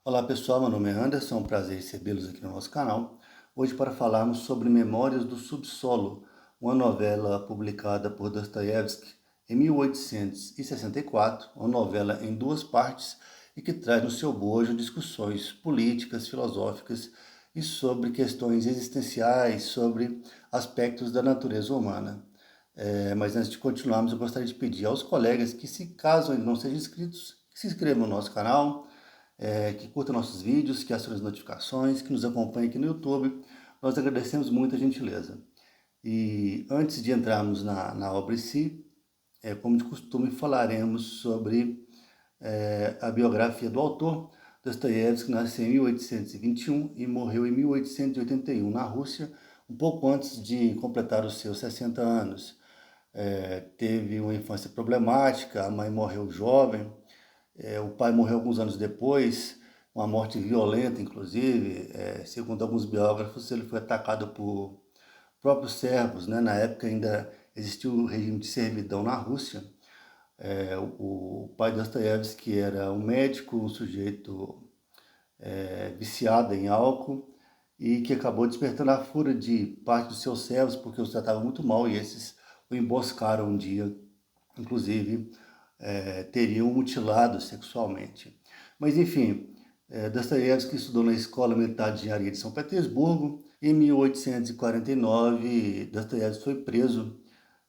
Olá pessoal, meu nome é Anderson, é um prazer recebê-los aqui no nosso canal. Hoje para falarmos sobre Memórias do Subsolo, uma novela publicada por Dostoiévski em 1864, uma novela em duas partes e que traz no seu bojo discussões políticas, filosóficas e sobre questões existenciais, sobre aspectos da natureza humana. Mas antes de continuarmos, eu gostaria de pedir aos colegas que, se caso ainda não sejam inscritos, que se inscrevam no nosso canal, que curta nossos vídeos, que acione as notificações, que nos acompanhe aqui no YouTube. Nós agradecemos muito a gentileza. E antes de entrarmos na obra em si, como de costume, falaremos sobre a biografia do autor. Dostoiévski nasceu em 1821 e morreu em 1881 na Rússia, um pouco antes de completar os seus 60 anos. Teve uma infância problemática, a mãe morreu jovem, o pai morreu alguns anos depois, uma morte violenta, inclusive. Segundo alguns biógrafos, ele foi atacado por próprios servos, né? Na época ainda existia o regime de servidão na Rússia. O pai de Dostoiévski era um médico, um sujeito viciado em álcool e que acabou despertando a fúria de parte dos seus servos porque os tratava muito mal e esses o emboscaram um dia, inclusive teriam mutilado sexualmente. Mas enfim, Dostoiévski estudou na Escola Militar de Engenharia de São Petersburgo. Em 1849, Dostoiévski foi preso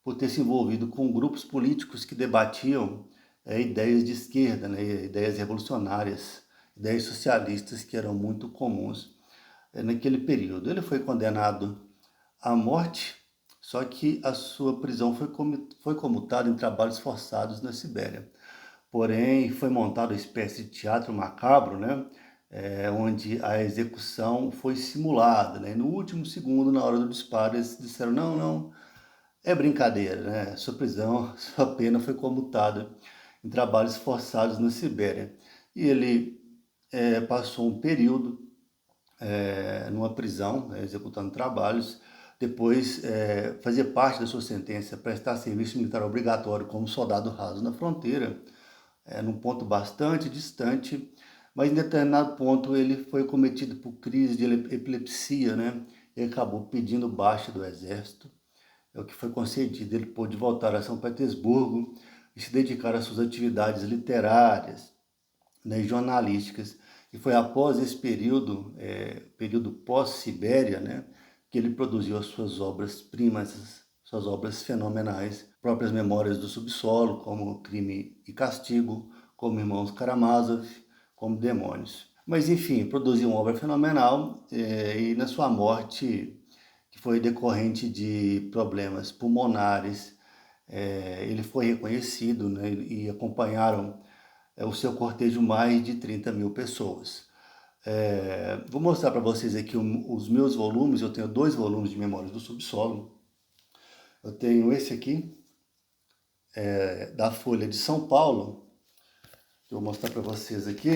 por ter se envolvido com grupos políticos que debatiam ideias de esquerda, né, ideias revolucionárias, ideias socialistas que eram muito comuns naquele período. Ele foi condenado à morte, só que a sua prisão foi comutada em trabalhos forçados na Sibéria. Porém, foi montada uma espécie de teatro macabro, né? Onde a execução foi simulada, né? No último segundo, na hora do disparo, eles disseram, não, não, é brincadeira, né? Sua prisão, sua pena foi comutada em trabalhos forçados na Sibéria. E ele passou um período numa prisão, executando trabalhos. Depois fazia parte da sua sentença prestar serviço militar obrigatório como soldado raso na fronteira, num ponto bastante distante, mas em determinado ponto ele foi cometido por crise de epilepsia, né? E acabou pedindo baixa do exército, é o que foi concedido. Ele pôde voltar a São Petersburgo e se dedicar às suas atividades literárias, né, jornalísticas. E foi após esse período, período pós-Sibéria, né, que ele produziu as suas obras-primas, suas obras fenomenais, próprias Memórias do Subsolo, como Crime e Castigo, como Irmãos Karamazov, como Demônios. Mas, enfim, produziu uma obra fenomenal e na sua morte, que foi decorrente de problemas pulmonares, ele foi reconhecido, né, e acompanharam o seu cortejo mais de 30 mil pessoas. Vou mostrar para vocês aqui os meus volumes. Eu tenho 2 volumes de Memórias do Subsolo. Eu tenho esse aqui, da Folha de São Paulo, que eu vou mostrar para vocês aqui,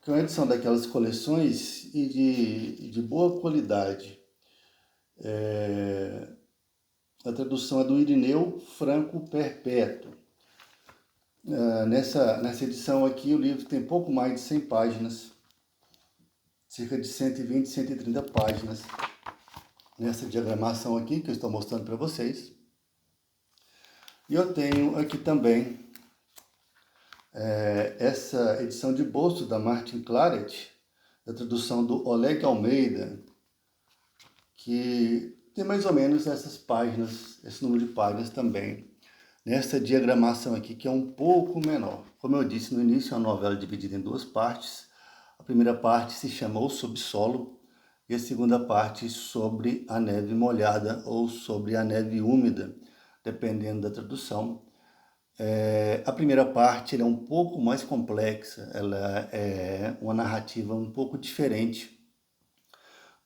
que é uma edição daquelas coleções e de boa qualidade. A tradução é do Irineu Franco Perpétuo. Nessa edição aqui, o livro tem pouco mais de 100 páginas, cerca de 120, 130 páginas, nessa diagramação aqui que eu estou mostrando para vocês. E eu tenho aqui também essa edição de bolso da Martin Claret, da tradução do Oleg Almeida, que tem mais ou menos essas páginas, esse número de páginas também, nessa diagramação aqui, que é um pouco menor. Como eu disse no início, é uma novela dividida em 2 partes. A primeira parte se chama O Subsolo e a segunda parte sobre a neve molhada ou sobre a neve úmida, dependendo da tradução. A primeira parte é um pouco mais complexa, ela é uma narrativa um pouco diferente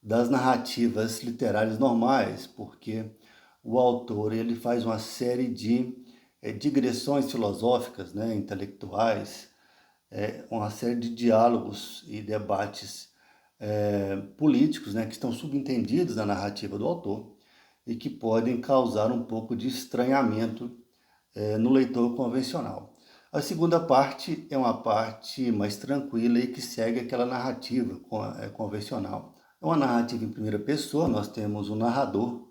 das narrativas literárias normais, porque o autor ele faz uma série de digressões filosóficas, né, intelectuais, uma série de diálogos e debates políticos, né, que estão subentendidos na narrativa do autor e que podem causar um pouco de estranhamento no leitor convencional. A segunda parte é uma parte mais tranquila e que segue aquela narrativa convencional. É uma narrativa em primeira pessoa, nós temos um narrador,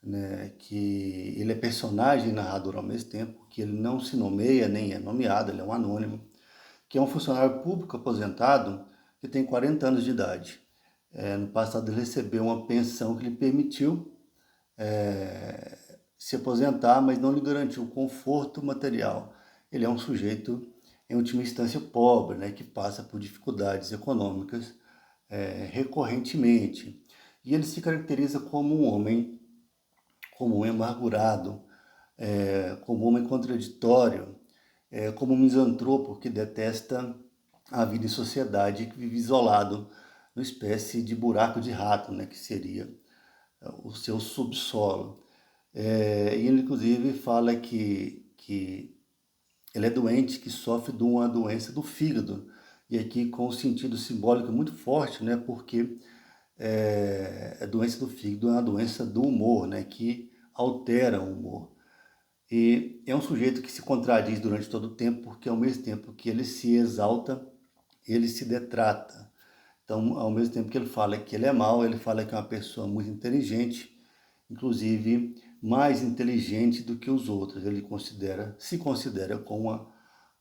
né, que ele é personagem e narrador ao mesmo tempo, que ele não se nomeia nem é nomeado, ele é um anônimo, que é um funcionário público aposentado que tem 40 anos de idade. No passado ele recebeu uma pensão que lhe permitiu se aposentar, mas não lhe garantiu conforto material. Ele é um sujeito, em última instância, pobre, né, que passa por dificuldades econômicas recorrentemente. E ele se caracteriza como um homem amargurado, como um homem contraditório, como um misantropo que detesta a vida em sociedade, que vive isolado numa espécie de buraco de rato, né, que seria o seu subsolo. E ele, inclusive, fala que ele é doente, que sofre de uma doença do fígado, e aqui com um sentido simbólico muito forte, né, porque a doença do fígado é uma doença do humor, né, que altera o humor. E é um sujeito que se contradiz durante todo o tempo, porque ao mesmo tempo que ele se exalta, ele se detrata. Então, ao mesmo tempo que ele fala que ele é mau, ele fala que é uma pessoa muito inteligente, inclusive mais inteligente do que os outros. Ele se considera com uma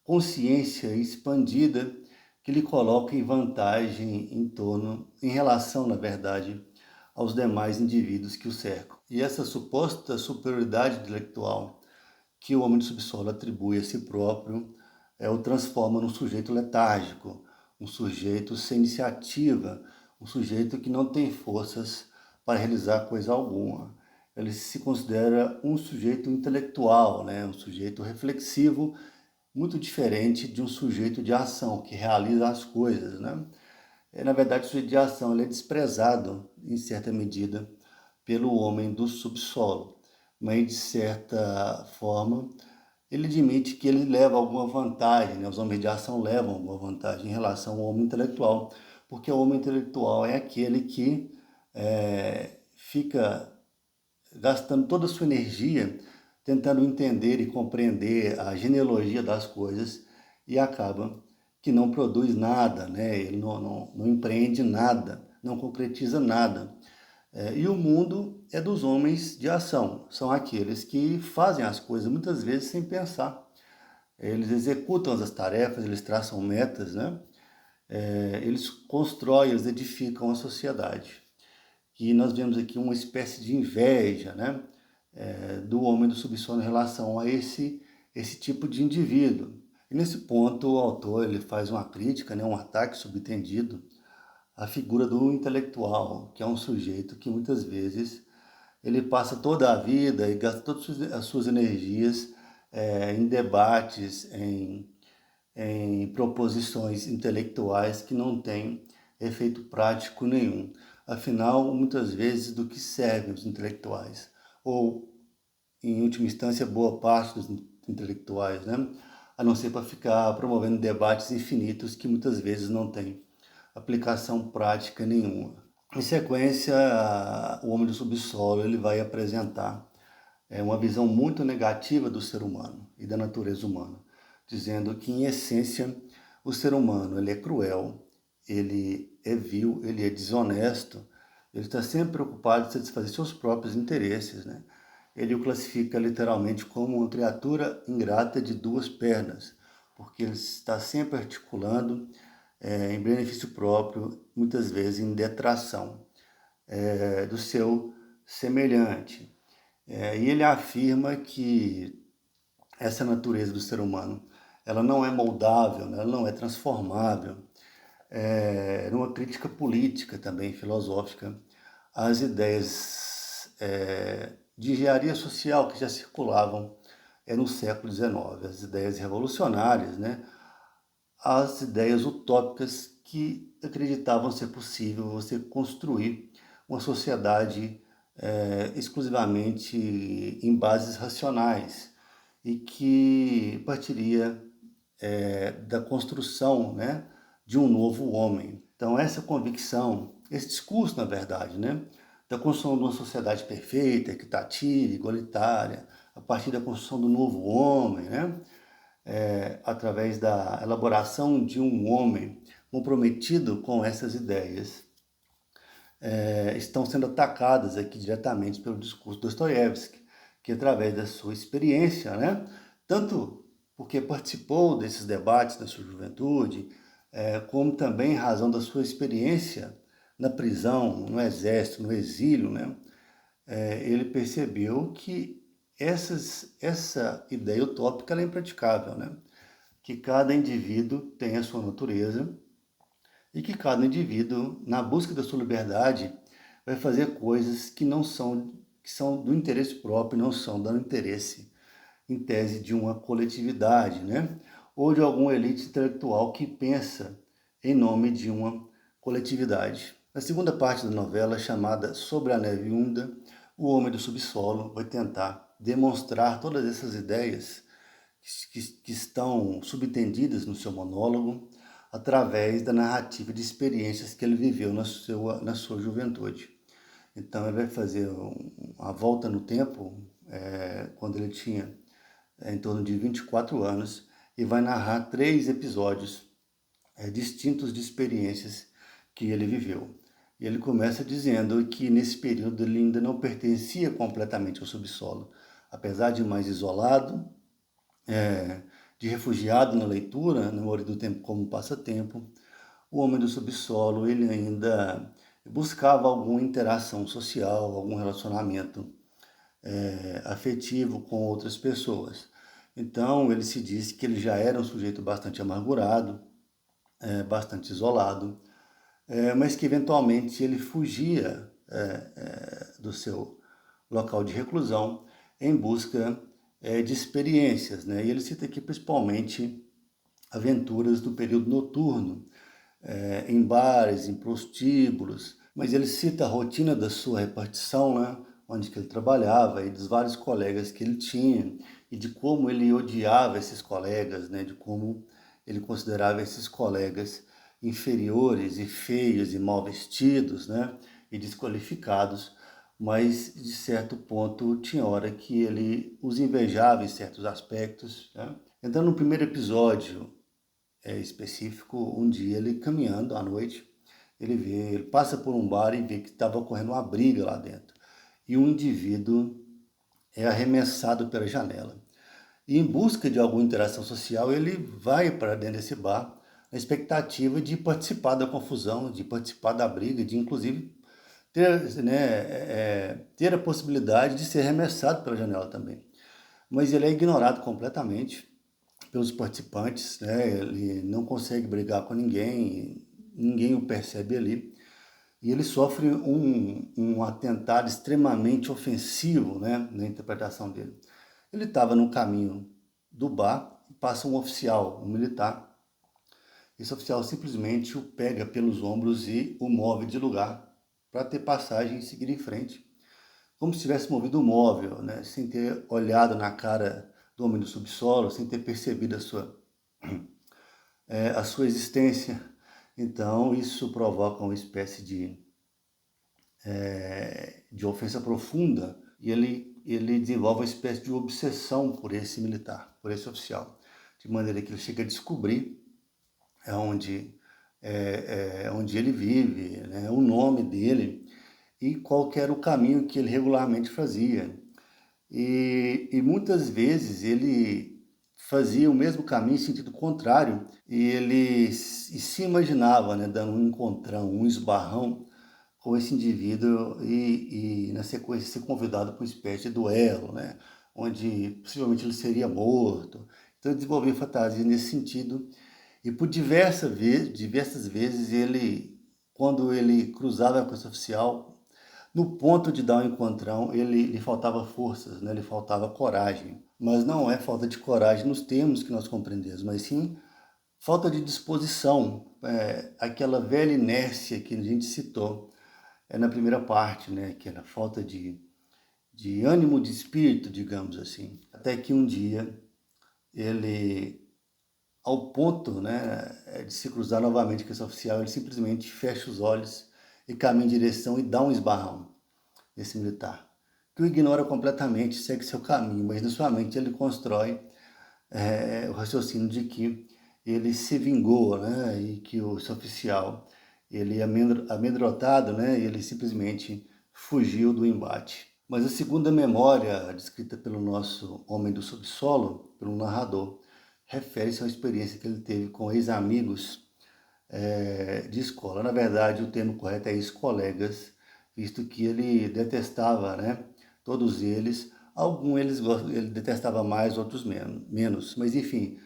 consciência expandida que lhe coloca em vantagem em relação, na verdade, aos demais indivíduos que o cercam. E essa suposta superioridade intelectual que o homem do subsolo atribui a si próprio o transforma num sujeito letárgico, um sujeito sem iniciativa, um sujeito que não tem forças para realizar coisa alguma. Ele se considera um sujeito intelectual, né? Um sujeito reflexivo, muito diferente de um sujeito de ação, que realiza as coisas, né? Na verdade, o sujeito de ação ele é desprezado, em certa medida, pelo homem do subsolo, mas, de certa forma, ele admite que ele leva alguma vantagem, né? Os homens de ação levam alguma vantagem em relação ao homem intelectual, porque o homem intelectual é aquele que fica gastando toda a sua energia tentando entender e compreender a genealogia das coisas e acaba que não produz nada, né? Ele não empreende nada, não concretiza nada. E o mundo é dos homens de ação, são aqueles que fazem as coisas muitas vezes sem pensar. Eles executam as tarefas, eles traçam metas, né? Eles constroem, eles edificam a sociedade. E nós vemos aqui uma espécie de inveja, né? Do homem do subsolo em relação a esse tipo de indivíduo. E nesse ponto o autor ele faz uma crítica, né? Um ataque subtendido à figura do intelectual, que é um sujeito que muitas vezes ele passa toda a vida e gasta todas as suas energias em debates, em proposições intelectuais que não têm efeito prático nenhum. Afinal, muitas vezes, do que servem os intelectuais? Ou, em última instância, boa parte dos intelectuais, né? A não ser para ficar promovendo debates infinitos que muitas vezes não têm aplicação prática nenhuma. Em sequência, o Homem do Subsolo ele vai apresentar uma visão muito negativa do ser humano e da natureza humana, dizendo que, em essência, o ser humano ele é cruel, ele é vil, ele é desonesto, ele está sempre preocupado em satisfazer seus próprios interesses, né? Ele o classifica literalmente como uma criatura ingrata de duas pernas, porque ele está sempre articulando em benefício próprio, muitas vezes em detração do seu semelhante. E ele afirma que essa natureza do ser humano ela não é moldável, né? Ela não é transformável. Numa crítica política também, filosófica, às ideias de engenharia social que já circulavam no século XIX, as ideias revolucionárias, né? As ideias utópicas que acreditavam ser possível você construir uma sociedade exclusivamente em bases racionais e que partiria da construção, né, de um novo homem. Então essa convicção, esse discurso, na verdade, né, da construção de uma sociedade perfeita, equitativa, igualitária, a partir da construção do novo homem, né, através da elaboração de um homem comprometido com essas ideias, estão sendo atacadas aqui diretamente pelo discurso de Dostoiévski, que através da sua experiência, né, tanto porque participou desses debates na sua juventude, como também em razão da sua experiência na prisão, no exército, no exílio, né, ele percebeu que essa ideia utópica ela é impraticável, né, que cada indivíduo tem a sua natureza e que cada indivíduo, na busca da sua liberdade, vai fazer coisas que são do interesse próprio, não são do interesse, em tese, de uma coletividade, né? Ou de alguma elite intelectual que pensa em nome de uma coletividade. Na segunda parte da novela, chamada Sobre a Neve Úmida, o Homem do Subsolo vai tentar demonstrar todas essas ideias que estão subtendidas no seu monólogo, através da narrativa de experiências que ele viveu na sua juventude. Então ele vai fazer uma volta no tempo, quando ele tinha em torno de 24 anos, e vai narrar 3 episódios distintos de experiências que ele viveu. E ele começa dizendo que nesse período ele ainda não pertencia completamente ao subsolo, apesar de mais isolado, de refugiado na leitura, na maioria do tempo como passatempo, o homem do subsolo ele ainda buscava alguma interação social, algum relacionamento afetivo com outras pessoas. Então ele se disse que ele já era um sujeito bastante amargurado, bastante isolado, mas que eventualmente ele fugia do seu local de reclusão em busca de experiências, né? E ele cita aqui principalmente aventuras do período noturno, em bares, em prostíbulos, mas ele cita a rotina da sua repartição, né? Onde que ele trabalhava e dos vários colegas que ele tinha e de como ele odiava esses colegas, né? De como ele considerava esses colegas inferiores e feios e mal vestidos, né? E desqualificados, mas de certo ponto tinha hora que ele os invejava em certos aspectos, né? Então no primeiro episódio específico, um dia ele caminhando à noite, ele passa por um bar e vê que estava ocorrendo uma briga lá dentro. E um indivíduo é arremessado pela janela. E em busca de alguma interação social, ele vai para dentro desse bar na expectativa de participar da confusão, de participar da briga, de inclusive ter a possibilidade de ser arremessado pela janela também. Mas ele é ignorado completamente pelos participantes, né? Ele não consegue brigar com ninguém, ninguém o percebe ali. E ele sofre um atentado extremamente ofensivo, né, na interpretação dele. Ele estava no caminho do bar e passa um oficial, um militar. Esse oficial simplesmente o pega pelos ombros e o move de lugar para ter passagem e seguir em frente, como se tivesse movido o móvel, né, sem ter olhado na cara do homem do subsolo, sem ter percebido a sua existência. Então isso provoca uma espécie de ofensa profunda e ele desenvolve uma espécie de obsessão por esse militar, por esse oficial, de maneira que ele chega a descobrir onde ele vive, né, o nome dele e qual que era o caminho que ele regularmente fazia. E muitas vezes ele fazia o mesmo caminho em sentido contrário e ele se imaginava, né, dando um encontrão, um esbarrão com esse indivíduo e na sequência ser convidado para uma espécie de duelo, né, onde possivelmente ele seria morto. Então ele desenvolvia fantasia nesse sentido e por diversas vezes ele, quando ele cruzava com esse oficial, no ponto de dar um encontrão, lhe faltava forças, né? Lhe faltava coragem. Mas não é falta de coragem nos termos que nós compreendemos, mas sim falta de disposição, aquela velha inércia que a gente citou na primeira parte, né? Que era falta de ânimo, de espírito, digamos assim. Até que um dia ele, ao ponto, né, de se cruzar novamente com esse oficial, ele simplesmente fecha os olhos e caminha em direção e dá um esbarrão nesse militar, que o ignora completamente, segue seu caminho, mas na sua mente ele constrói o raciocínio de que ele se vingou, né, e que esse oficial, ele amedrontado, né, ele simplesmente fugiu do embate. Mas a segunda memória, descrita pelo nosso homem do subsolo, pelo narrador, refere-se a uma experiência que ele teve com ex-amigos de escola. Na verdade, o termo correto é ex-colegas, visto que ele detestava, né, todos eles. Alguns ele detestava mais, outros menos. Mas, enfim,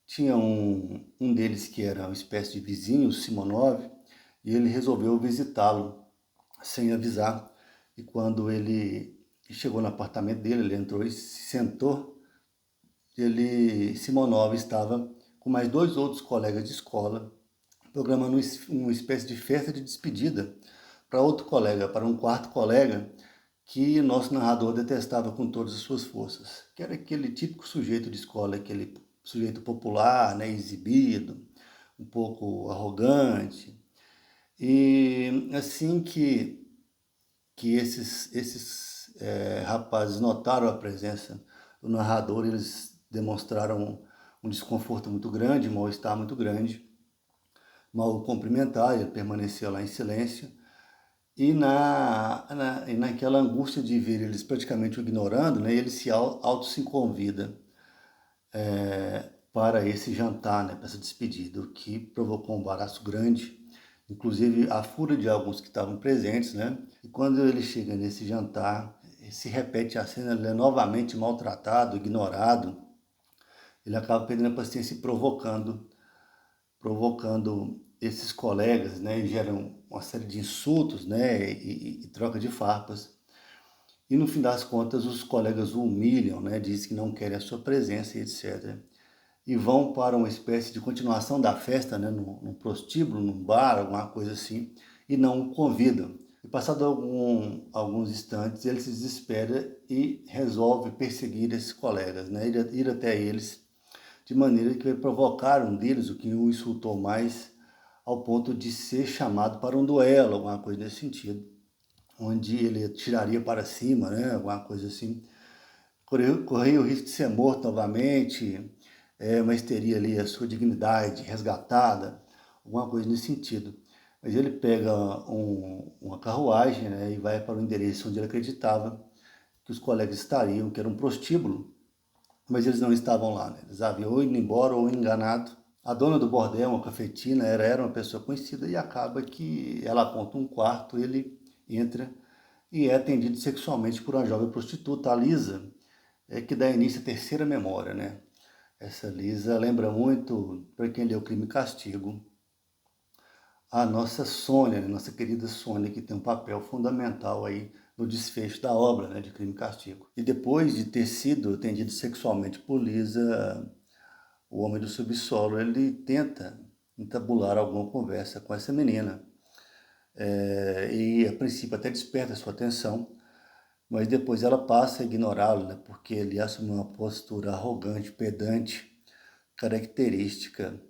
tinha um deles que era uma espécie de vizinho, Simonov, e ele resolveu visitá-lo sem avisar. E quando ele chegou no apartamento dele, ele entrou e se sentou. Simonov estava com mais dois outros colegas de escola, programando uma espécie de festa de despedida para outro colega, para um quarto colega que nosso narrador detestava com todas as suas forças, que era aquele típico sujeito de escola, aquele sujeito popular, né, exibido, um pouco arrogante. E assim que esses rapazes notaram a presença do narrador, eles demonstraram um desconforto muito grande, um mal-estar muito grande, mal o cumprimentaram, ele permanecia lá em silêncio, e naquela angústia de ver eles praticamente o ignorando, né, ele se convida para esse jantar, né, para essa despedida, o que provocou um embaraço grande, inclusive a fúria de alguns que estavam presentes, né? E quando ele chega nesse jantar, se repete a cena, ele é novamente maltratado, ignorado, ele acaba perdendo a paciência e provocando esses colegas, né? E geram uma série de insultos, né? E troca de farpas. E no fim das contas, os colegas o humilham, né? Dizem que não querem a sua presença e etc. E vão para uma espécie de continuação da festa, né? Num prostíbulo, num bar, alguma coisa assim, e não o convidam. E passado alguns instantes, ele se desespera e resolve perseguir esses colegas, né? Ir até eles, de maneira que vai provocar um deles, o que o insultou mais, ao ponto de ser chamado para um duelo, alguma coisa nesse sentido, onde ele tiraria para cima, né? Alguma coisa assim. Corria o risco de ser morto novamente, mas teria ali a sua dignidade resgatada, alguma coisa nesse sentido. Mas ele pega uma carruagem, né, e vai para o endereço onde ele acreditava que os colegas estariam, que era um prostíbulo, mas eles não estavam lá, né? Eles haviam ou ido embora ou enganado. A dona do bordel, uma cafetina, era uma pessoa conhecida e acaba que ela aponta um quarto, ele entra e é atendido sexualmente por uma jovem prostituta, a Lisa, que dá início à terceira memória, né? Essa Lisa lembra muito, para quem leu Crime e Castigo, a nossa Sônia, né? Nossa querida Sônia, que tem um papel fundamental aí no desfecho da obra, né, de Crime e Castigo. E depois de ter sido atendido sexualmente por Lisa, o homem do subsolo, ele tenta entabular alguma conversa com essa menina. E a princípio até desperta sua atenção, mas depois ela passa a ignorá-lo, né, porque ele assume uma postura arrogante, pedante, característica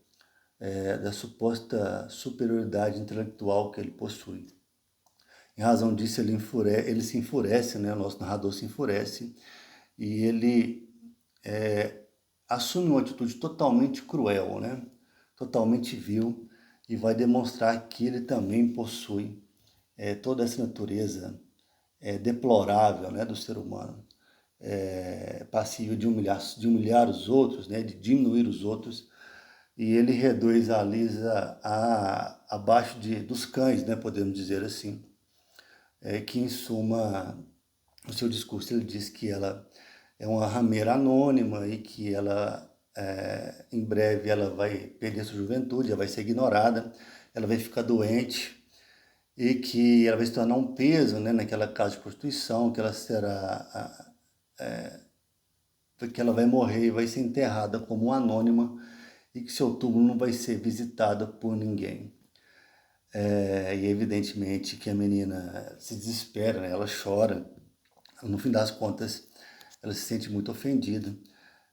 da suposta superioridade intelectual que ele possui. Em razão disso, ele se enfurece, né, o nosso narrador se enfurece, e ele assume uma atitude totalmente cruel, né, totalmente vil, e vai demonstrar que ele também possui toda essa natureza deplorável, né, do ser humano, passível de humilhar os outros, né, de diminuir os outros, e ele reduz a Lisa abaixo dos cães, né, podemos dizer assim, que em suma, no seu discurso ele diz que ela é uma rameira anônima e que ela, em breve, ela vai perder sua juventude, ela vai ser ignorada, ela vai ficar doente, e que ela vai se tornar um peso, né, naquela casa de prostituição, que ela será, que ela vai morrer e vai ser enterrada como anônima e que seu túmulo não vai ser visitado por ninguém. E evidentemente que a menina se desespera, né, ela chora, no fim das contas ela se sente muito ofendida.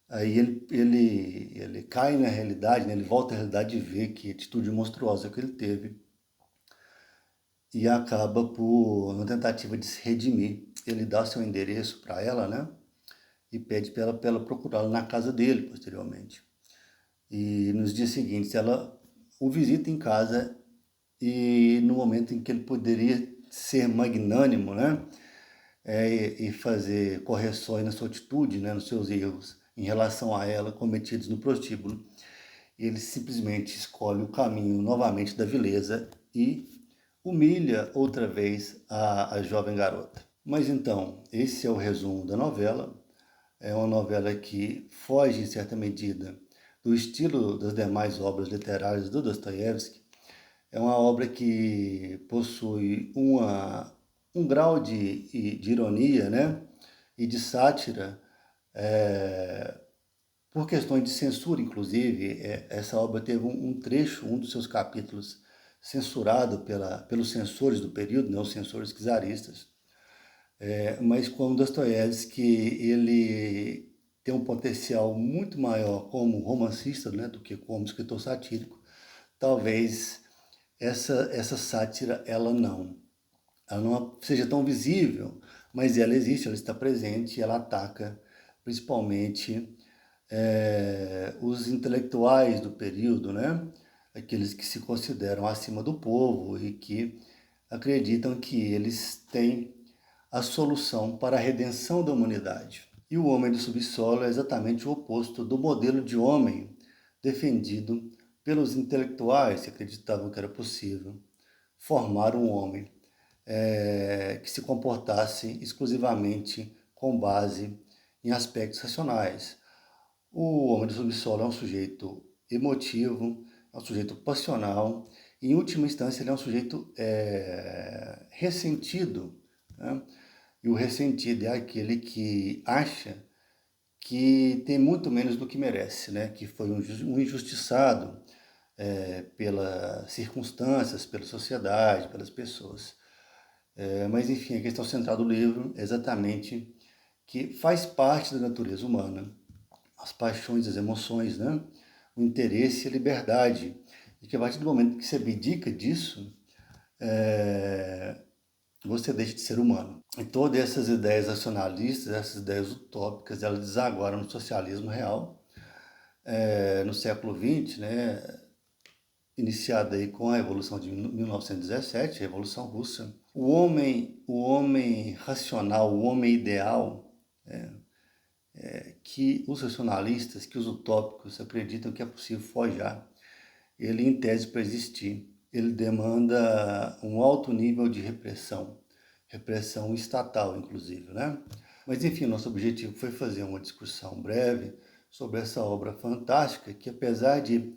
Aí ele cai na realidade, né, ele volta à realidade e vê que atitude monstruosa que ele teve e acaba por, uma tentativa de se redimir, ele dá seu endereço para ela, né? e pede para ela procurá-lo na casa dele posteriormente. E nos dias seguintes ela o visita em casa e no momento em que ele poderia ser magnânimo, né, e fazer correções na sua atitude, né, nos seus erros em relação a ela cometidos no prostíbulo, ele simplesmente escolhe o caminho novamente da vileza e humilha outra vez a jovem garota. Mas então, esse é o resumo da novela. É uma novela que foge, em certa medida, do estilo das demais obras literárias do Dostoiévski. É uma obra que possui um grau de ironia, né, e de sátira, por questões de censura, inclusive. Essa obra teve um trecho, um dos seus capítulos, censurado pelos censores do período, né, os censores czaristas. Mas como Dostoiévski, ele tem um potencial muito maior como romancista, né, do que como escritor satírico, talvez essa sátira ela não seja tão visível, mas ela existe, ela está presente, ela ataca principalmente os intelectuais do período, né? Aqueles que se consideram acima do povo e que acreditam que eles têm a solução para a redenção da humanidade. E o homem do subsolo é exatamente o oposto do modelo de homem defendido pelos intelectuais que acreditavam que era possível formar um homem que se comportasse exclusivamente com base em aspectos racionais. O homem do subsolo é um sujeito emotivo, é um sujeito passional, e em última instância ele é um sujeito ressentido, né? E o ressentido é aquele que acha que tem muito menos do que merece, né? Que foi um injustiçado pelas circunstâncias, pela sociedade, pelas pessoas. Mas enfim, a questão central do livro é exatamente que faz parte da natureza humana as paixões, as emoções, né? O interesse e a liberdade. E que a partir do momento que você abdica disso, você deixa de ser humano. E todas essas ideias racionalistas, essas ideias utópicas, elas desaguaram no socialismo real, no século XX, né? Iniciada aí com a Revolução de 1917, a Revolução Russa. O homem racional, o homem ideal, que os racionalistas, que os utópicos acreditam que é possível forjar, ele, em tese, para existir, ele demanda um alto nível de repressão estatal, inclusive, né? Mas, enfim, nosso objetivo foi fazer uma discussão breve sobre essa obra fantástica, que apesar de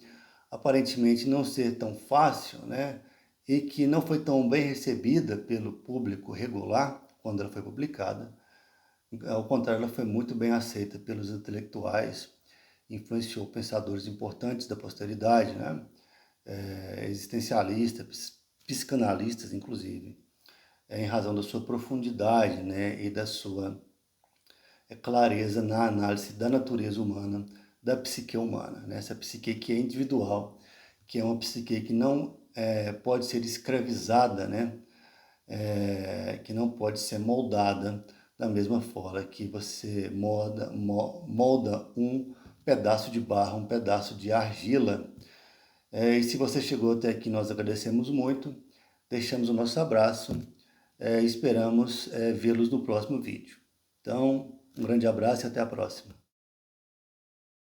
aparentemente não ser tão fácil, né? E que não foi tão bem recebida pelo público regular quando ela foi publicada, ao contrário, ela foi muito bem aceita pelos intelectuais, influenciou pensadores importantes da posteridade, né? Existencialistas, psicanalistas, inclusive, em razão da sua profundidade, né? E da sua clareza na análise da natureza humana, da psique humana, né? Essa psique que é individual, que é uma psique que não pode ser escravizada, né? Que não pode ser moldada da mesma forma que você molda um pedaço de barro, um pedaço de argila. E se você chegou até aqui, nós agradecemos muito, deixamos o nosso abraço, esperamos vê-los no próximo vídeo. Então, um grande abraço e até a próxima.